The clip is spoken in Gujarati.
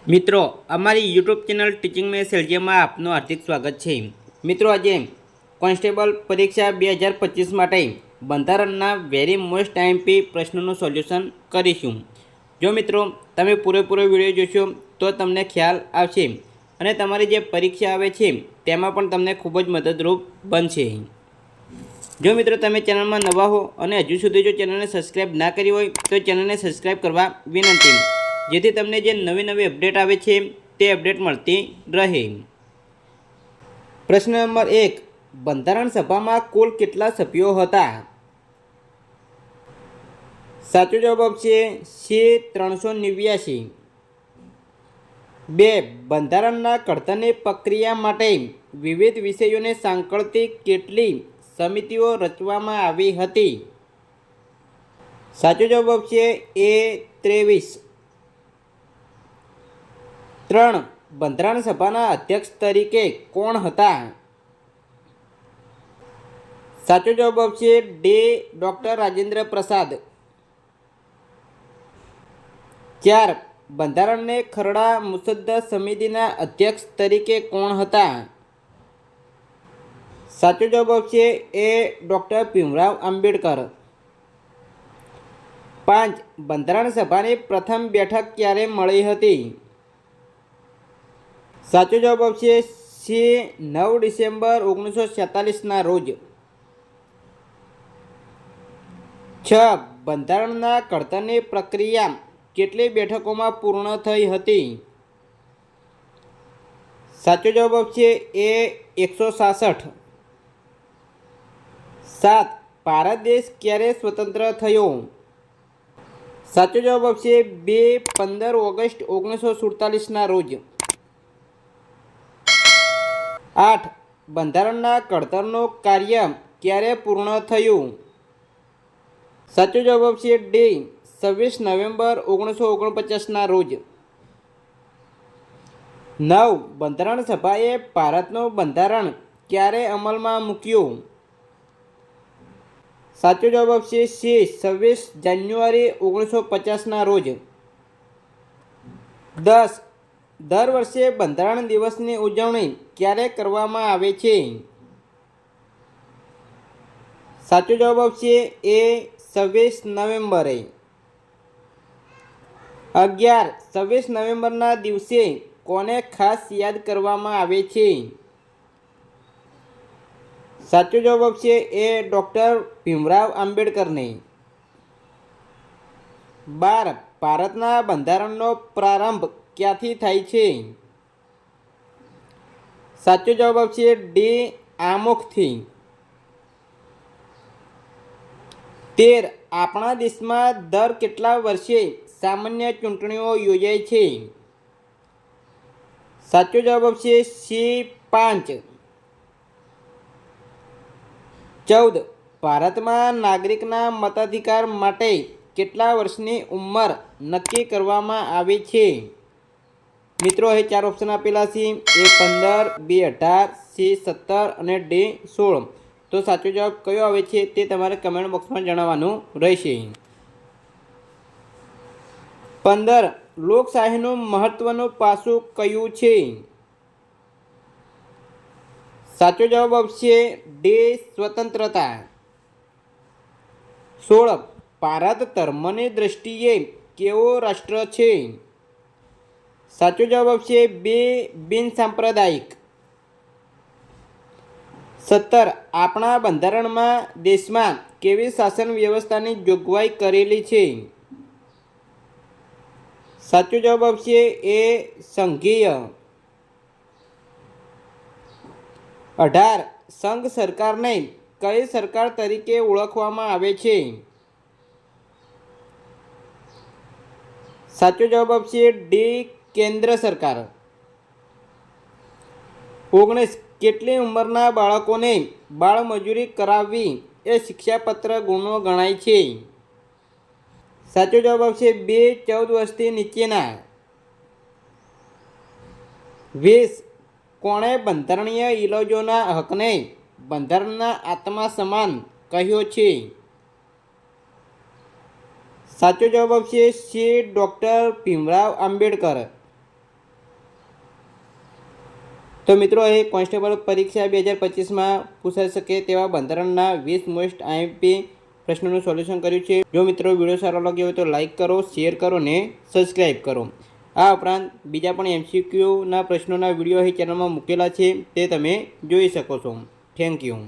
મિત્રો અમાरी यूट्यूब चैनल टीचिंग में सेल्जियम में आपનું હાર્દિક સ્વાગત છે। મિત્રો આજે કોન્સ્ટેબલ પરીક્ષા 2025 માટે બંધારણના વેરી મોસ્ટ આઈએમપી પ્રશ્નોનું સોલ્યુશન કરીશું। જો મિત્રો તમે પૂરેપૂરો વિડીયો જોશો તો તમને ખ્યાલ આવશે અને તમારી જે પરીક્ષા આવે છે તેમાં પણ તમને ખૂબ જ મદદરૂપ બનશે। જો મિત્રો તમે ચેનલમાં નવા હો અને હજુ સુધી જો ચેનલને સબસ્ક્રાઇબ ના કરી હોય તો ચેનલને સબસ્ક્રાઇબ કરવા વિનંતી, જેથી તમને જે નવી નવી અપડેટ આવે છે તે અપડેટ મળતી રહે। પ્રશ્ન નંબર 1, બંધારણ સભામાં કુલ કેટલા સભ્યો હતા? સાચો જવાબ આવશે C389। 2, બંધારણના ઘડતરની પ્રક્રિયા માટે વિવિધ વિષયોને સાંકળતી કેટલી સમિતિઓ રચવામાં આવી હતી? સાચો જવાબ આવશે A23। 3, બંધારણ સભાના અધ્યક્ષ તરીકે કોણ હતા? સાચો જવાબ આવશે D. રાજેન્દ્ર પ્રસાદ। 4, બંધારણને ખરડા મુસદ્દા સમિતિના અધ્યક્ષ તરીકે કોણ હતા? સાચો જવાબ આવશે A. ભીમરાવ આંબેડકર। 5, બંધારણ સભાની પ્રથમ બેઠક ક્યારે મળી હતી? સાચો જવાબ આવશે C. 9 ડિસેમ્બર 1947ના રોજ। 6, બંધારણના ઘડતરની પ્રક્રિયા કેટલી બેઠકોમાં પૂર્ણ થઈ હતી? સાચો જવાબ આવશે A. 166। 7, ભારત દેશ ક્યારે સ્વતંત્ર થયો? સાચો જવાબ આવશે B. 15 ઓગસ્ટ 1947ના રોજ। 8, બંધારણના ઘડતરનું કાર્ય ક્યારે પૂર્ણ થયું? સાચો જવાબ આવશે D. 26 નવેમ્બર 1949ના રોજ। 9, બંધારણ સભાએ ભારતનું બંધારણ ક્યારે અમલમાં મૂક્યું? સાચો જવાબ આવશે C. 26 જાન્યુઆરી 1950ના રોજ। 10, દર વર્ષે બંધારણ દિવસની ઉજવણી ક્યારે કરવામાં આવે છે? સાચો જવાબ આવશે A. 26 નવેમ્બરે। 11, 26 નવેમ્બરના દિવસે કોને ખાસ યાદ કરવામાં આવે છે? સાચો જવાબ આવશે A. ભીમરાવ આંબેડકરને। 12, ભારતના બંધારણનો પ્રારંભ ક્યાંથી થાય છે? સાચો જવાબ આવશે D. આમુખથી। 13, આપણા દેશમાં દર કેટલા વર્ષે સામાન્ય ચૂંટણીઓ યોજાય છે? સાચો જવાબ આવશે C. 5। 14, ભારતમાં નાગરિકના મતાધિકાર માટે કેટલા વર્ષની ઉંમર નક્કી કરવામાં આવી છે? મિત્રો અહીં 4 ઓપ્શન આપેલા છે, A15, B18, C17 અને D16। તો સાચો જવાબ કયો આવે છે તે તમારે કમેન્ટ બોક્સમાં જણાવવાનું રહેશે। 15, લોકશાહીનું મહત્વનું પાસું કયું છે? સાચો જવાબ આવશે D. સ્વતંત્રતા। 16, ભારત ધર્મની દ્રષ્ટિએ કેવો રાષ્ટ્ર છે? સાચો જવાબ આવશે B. બિનસાંપ્રદાયિક। 17, આપણા બંધારણમાં દેશમાં કેવી શાસન વ્યવસ્થાની જોગવાઈ કરેલી છે? સાચો જવાબ આવશે A. સંઘીય। 18, સંઘ સરકારને કઈ સરકાર તરીકે ઓળખવામાં આવે છે? સાચો જવાબ આવશે D. કેન્દ્ર સરકાર। 19, કેટલી ઉંમરના બાળકોને બાળમજૂરી કરાવવી એ શિક્ષાપત્ર ગુનો ગણાય છે? સાચો જવાબ આવશે B. 14 વર્ષથી નીચેના। 20, કોણે બંધારણીય ઇલાજોના હકને બંધારણના આત્મા સમાન કહ્યો છે? સાચો જવાબ આવશે C. ભીમરાવ આંબેડકર। તો મિત્રો એ કોન્સ્ટેબલ પરીક્ષા 2025માં પૂછાઈ શકે તેવા બંધારણના 20 મોસ્ટ આઈએમપી પ્રશ્નોનું સોલ્યુશન કર્યું છે। જો મિત્રો વિડીયો સારો લાગ્યો હોય તો લાઇક કરો, શેર કરો ને સબસ્ક્રાઈબ કરો। આ ઉપરાંત બીજા પણ MCQના પ્રશ્નોના વિડીયો અહીં ચેનલમાં મૂકેલા છે, તે તમે જોઈ શકો છો। Thank you.